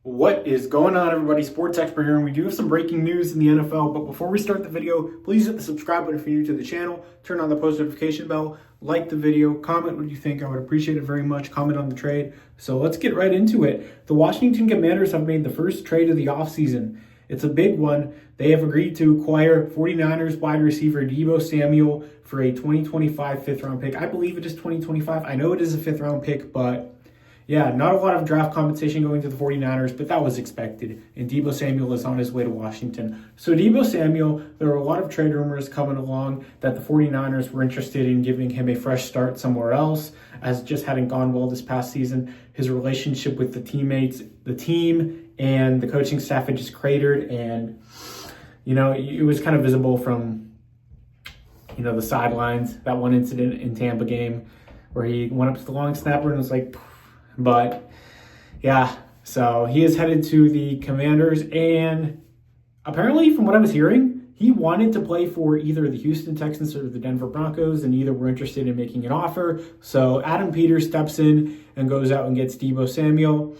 What is going on, everybody? Sports expert here, and we do have some breaking news in the NFL. But before we start the video, please hit the subscribe button if you're new to the channel, turn on the post notification bell, like the video, comment what you think. I would appreciate it very much. Comment on the trade. So let's get right into it. The Washington Commanders have made the first trade of the offseason. It's a big one. They have agreed to acquire 49ers wide receiver Deebo Samuel for a 2025 fifth-round pick. I believe it is 2025. I know it is a fifth-round pick, but yeah, not a lot of draft competition going to the 49ers, but that was expected. And Deebo Samuel is on his way to Washington. So Deebo Samuel, there were a lot of trade rumors coming along that the 49ers were interested in giving him a fresh start somewhere else, as it just hadn't gone well this past season. His relationship with the teammates, the team, and the coaching staff had just cratered. And, it was kind of visible from, the sidelines. That one incident in Tampa game where he went up to the long snapper and was like, but yeah, so he is headed to the Commanders, and apparently from what I was hearing, he wanted to play for either the Houston Texans or the Denver Broncos, and either were interested in making an offer. So Adam Peters steps in and goes out and gets Deebo Samuel.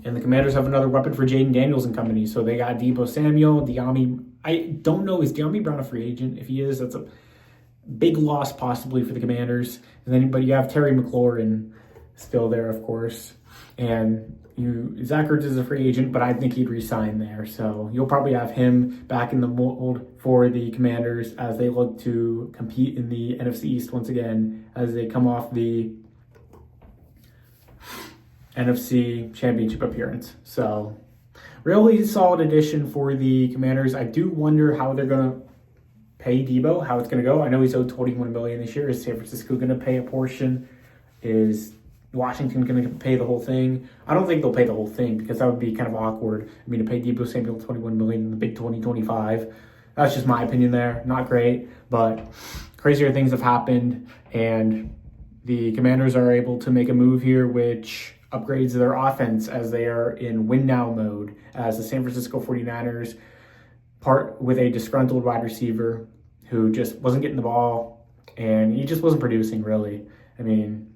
And the Commanders have another weapon for Jaden Daniels and company. So they got Deebo Samuel, I don't know, is De'Ami Brown a free agent? If he is, that's a big loss possibly for the Commanders. But you have Terry McLaurin still there, of course. And Zach Ertz is a free agent, but I think he'd re-sign there. So you'll probably have him back in the mold for the Commanders as they look to compete in the NFC East once again, as they come off the NFC Championship appearance. So really solid addition for the Commanders. I do wonder how they're going to pay Deebo, how it's going to go. I know he's owed $21 million this year. Is San Francisco going to pay a portion? Is Washington going to pay the whole thing? I don't think they'll pay the whole thing, because that would be kind of awkward. I mean, to pay Deebo Samuel $21 million in the big 2025, that's just my opinion there. Not great, but crazier things have happened, and the Commanders are able to make a move here, which upgrades their offense as they are in win now mode, as the San Francisco 49ers part with a disgruntled wide receiver who just wasn't getting the ball, and he just wasn't producing, really. I mean,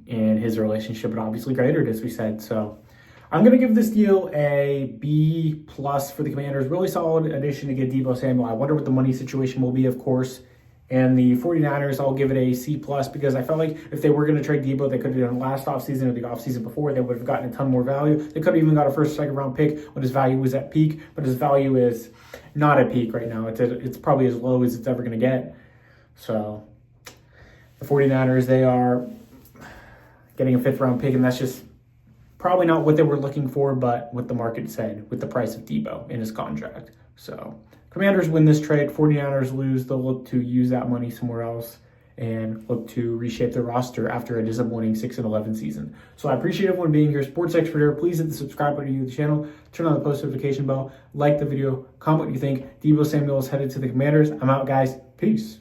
and his relationship had obviously cratered, as we said. So I'm going to give this deal a B+ for the Commanders. Really solid addition to get Deebo Samuel. I wonder what the money situation will be, of course. And the 49ers, I'll give it a C+, because I felt like if they were going to trade Deebo, they could have done last offseason or the offseason before. They would have gotten a ton more value. They could have even got a first, second round pick when his value was at peak, but his value is not at peak right now. It's probably as low as it's ever going to get. So the 49ers, they are getting a fifth-round pick, and that's just probably not what they were looking for, but what the market said with the price of Deebo in his contract. So Commanders win this trade. 49ers lose. They'll look to use that money somewhere else and look to reshape their roster after a disappointing 6-11 season. So I appreciate everyone being here. Sports expert here. Please hit the subscribe button to the channel. Turn on the post notification bell. Like the video. Comment what you think. Deebo Samuel is headed to the Commanders. I'm out, guys. Peace.